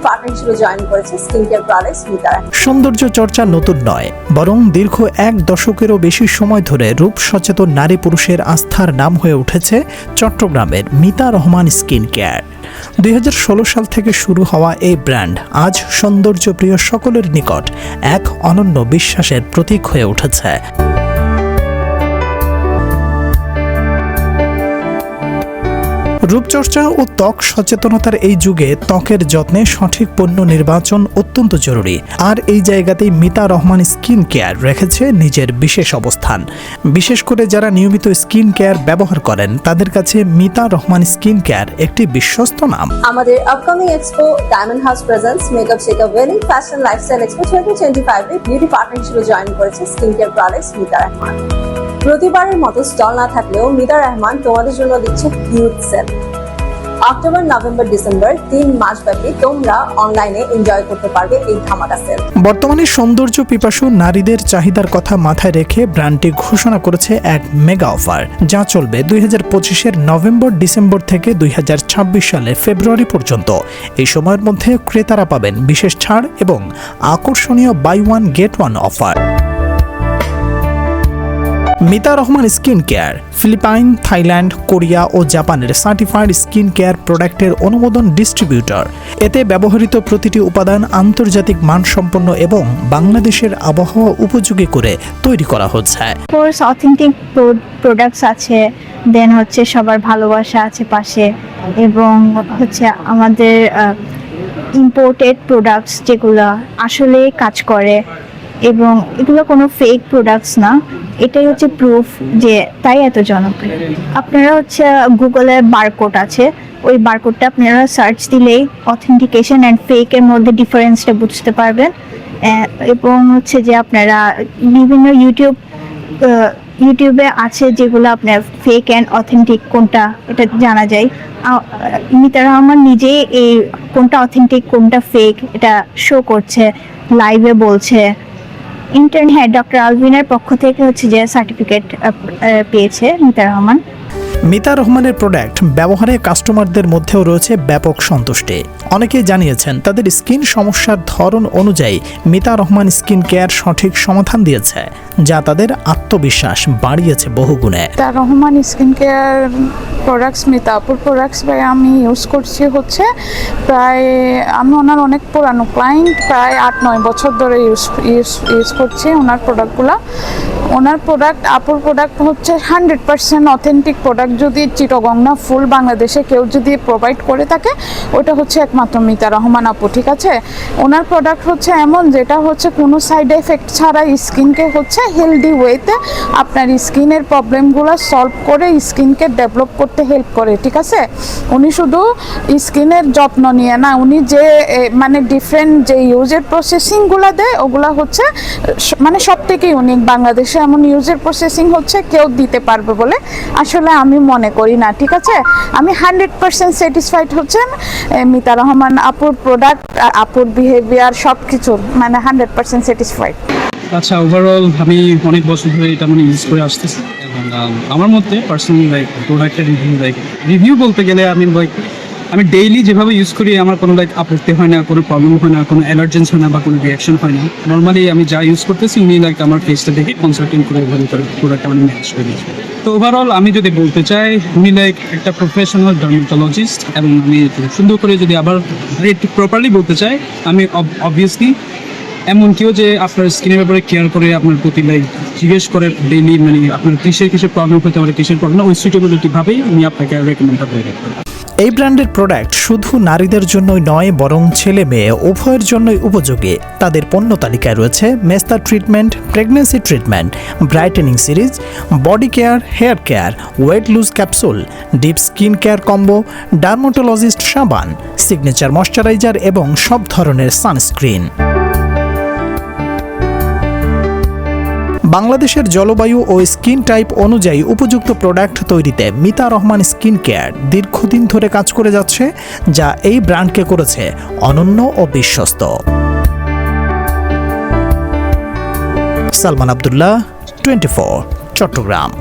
Partner হিসেবে join করেছে skin care products Mita. সৌন্দর্য চর্চা নতুন নয়, বরং দীর্ঘ 1 দশকেরও বেশি সময় ধরে রূপ সচেতন নারী পুরুষের আস্থার নাম হয়ে উঠেছে চট্টগ্রামের মিতা রহমান স্কিন কেয়ার। 2016 সাল থেকে শুরু হওয়া এই ব্র্যান্ড আজ সৌন্দর্যপ্রিয় সকলের নিকট এক অনন্য বিশ্বাসের প্রতীক হয়ে উঠেছে। রূপচর্চা ও ত্বক সচেতনতার এই যুগে ত্বকের যত্নে সঠিক পণ্য নির্বাচন অত্যন্ত জরুরি। আর এই জায়গাতেই মিতা রহমান স্কিন কেয়ার রেখেছে নিজের বিশেষ অবস্থান। বিশেষ করে যারা নিয়মিত স্কিন কেয়ার ব্যবহার করেন তাদের কাছে মিতা রহমান স্কিন কেয়ার একটি বিশ্বস্ত নাম। আমাদের upcoming expo diamond house presence makeup shake-up wedding fashion lifestyle expo 2025 এ বিউটি পার্টনার হিসেবে জয়েন করেছে skin care products Mita Rahman. প্রতিবারের মতো স্টল না থাকলেও মিতা রহমান তোমাদের জন্য দিচ্ছে huge sale. October, November, December 3 মাস ব্যাপী তোমরা অনলাইনে এনজয় করতে পারবে এই ধামাকা সেল। বর্তমানে সৌন্দর্য পিপাসু নারীদের চাহিদার কথা মাথায় রেখে ব্র্যান্ডটি ঘোষণা করেছে এক মেগা অফার, যা চলবে 2025-এর নভেম্বর ডিসেম্বর থেকে 2026 সালের ফেব্রুয়ারি পর্যন্ত। এই সময়ের মধ্যে ক্রেতারা পাবেন বিশেষ ছাড় এবং আকর্ষণীয় buy one get one offer. Mita Rahman skin care Philippines, Thailand, Korea ও জাপানের সার্টিফাইড স্কিন কেয়ার প্রোডাক্টের অনুমোদন ডিস্ট্রিবিউটর। এতে ব্যবহৃত প্রতিটি উপাদান আন্তর্জাতিক মানসম্পন্ন এবং বাংলাদেশের আবহাওয়া উপযোগী করে তৈরি করা হচ্ছে। কোর্স অথেন্টিক প্রোডাক্টস আছে, দেন হচ্ছে সবার ভালোবাসা আছে পাশে, এবং হচ্ছে আমাদের ইম্পোর্টেড প্রোডাক্টস যেগুলো আসলে কাজ করে এবং এগুলো কোনো ফেক প্রোডাক্টস না। এটাই হচ্ছে প্রুফ যে তাই এত জনপ্রিয়। আপনারা হচ্ছে গুগলে বারকোড আছে, ওই বারকোডটা আপনারা সার্চ দিলেই অথেন্টিকেশন অ্যান্ড ফেকের মধ্যে ডিফারেন্সটা বুঝতে পারবেন। এবং হচ্ছে যে আপনারা বিভিন্ন ইউটিউবে আছে যেগুলো আপনার ফেক অ্যান্ড অথেন্টিক কোনটা এটা জানা যায়। মিতা রহমান নিজেই এই কোনটা অথেন্টিক কোনটা ফেক এটা শো করছে, লাইভে বলছে। ইন্টার্ন হেড ডক্টর আলভিনের পক্ষ থেকে হচ্ছে যে সার্টিফিকেট পেয়েছে মিতা রহমান। মিতা রহমানের প্রোডাক্ট ব্যবহারে কাস্টমারদের মধ্যেও রয়েছে ব্যাপক সন্তুষ্টি। অনেকেই জানিয়েছেন তাদের স্কিন সমস্যার ধরন অনুযায়ী মিতা রহমান স্কিন কেয়ার সঠিক সমাধান দিয়েছে, যা তাদের আত্মবিশ্বাস বাড়িয়েছে বহুগুণে। Mita Rahman skin care products, Mitapur products ভাই আমি ইউজ করছি হচ্ছে প্রায়, আমি ওনার অনেক পুরানো ক্লায়েন্ট, প্রায় 8-9 বছর ধরে ইউজ করছি ওনার প্রোডাক্টগুলো। ওনার প্রোডাক্ট, আপুর প্রোডাক্ট হচ্ছে 100% অথেন্টিক প্রোডাক্ট। যদি চিটগং না ফুল বাংলাদেশে কেউ যদি প্রোভাইড করে থাকে ওটা হচ্ছে একমাত্র মিতা রহমান আপু, ঠিক আছে। ওনার প্রোডাক্ট হচ্ছে এমন যেটা হচ্ছে কোনো সাইড এফেক্ট ছাড়া স্কিনকে হচ্ছে হেলদি ওয়েতে আপনার স্কিনের প্রবলেমগুলো সলভ করে স্কিনকে ডেভেলপ করতে হেল্প করে, ঠিক আছে। উনি শুধু স্কিনের যত্ন নিয়ে না, উনি যে মানে ডিফারেন্ট যে ইউজের প্রসেসিংগুলো দেয় ওগুলো হচ্ছে মানে সব থেকে ইউনিক। বাংলাদেশে এমন ইউজের প্রসেসিং হচ্ছে কেউ দিতে পারবে বলে আসলে আমি মনে করি না, ঠিক আছে। আমি 100% স্যাটিসফাইড হচ্ছেন মিতা রহমান আপুর প্রোডাক্ট, আপুর বিহেভিয়ার সব কিছু, মানে 100% স্যাটিসফাইড। আচ্ছা, ওভারঅল আমি অনেক বছর ধরে এটা ইউজ করে আসতেছি এবং আমার মধ্যে পার্সোনালি প্রোডাক্টের রিভিউ বলতে গেলে আমি ডেইলি যেভাবে ইউজ করি আমার কোনো আপত্তি হয় না, কোনো প্রবলেম হয় না, কোনো অ্যালার্জেন্স হয় না বা কোনো রিয়াকশন হয় না। নর্মালি আমি যা ইউজ করতেছি উনি আমার ফেসটা দেখে কনসাল্টিং করে প্রোডাক্ট আমি ম্যানেজ করে দিচ্ছি। তো ওভারঅল আমি যদি বলতে চাই উনি একটা প্রফেশনাল ডার্মাটোলজিস্ট, এবং আমি সুন্দর করে যদি আবার একটু প্রপারলি বলতে চাই, আমি অবভিয়াসলি এমন কেউ যে আপনার স্কিনের ব্যাপারে কেয়ার করে আপনার প্রতি জিজ্ঞেস করে ডেইলি, আপনার কিসের প্রবলেম হতে পারে, কিসের প্রবলেম, ওই সুইটেবিলিটি ভাবেই উনি আপনাকে রেকমেন্ড করে। এই ব্র্যান্ডের প্রোডাক্ট শুধু নারীদের জন্যই নয়, বরং ছেলে মেয়ে উভয়ের জন্যই উপযোগী। তাদের পণ্য তালিকায় রয়েছে মেস্তা treatment, pregnancy treatment, brightening series, body care, hair care, weight loss capsule, deep skin care combo, dermatologist সাবান, সিগনেচার ময়শ্চারাইজার এবং সব ধরনের সানস্ক্রিন। বাংলাদেশের জলবায়ু ও স্কিন টাইপ অনুযায়ী উপযুক্ত প্রোডাক্ট তৈরিতে মিতা রহমান স্কিন কেয়ার দীর্ঘদিন ধরে কাজ করে যাচ্ছে, যা এই ব্র্যান্ডকে করেছে অনন্য ও বিশ্বস্ত। সালমান আব্দুল্লাহ, 24 চট্টগ্রাম।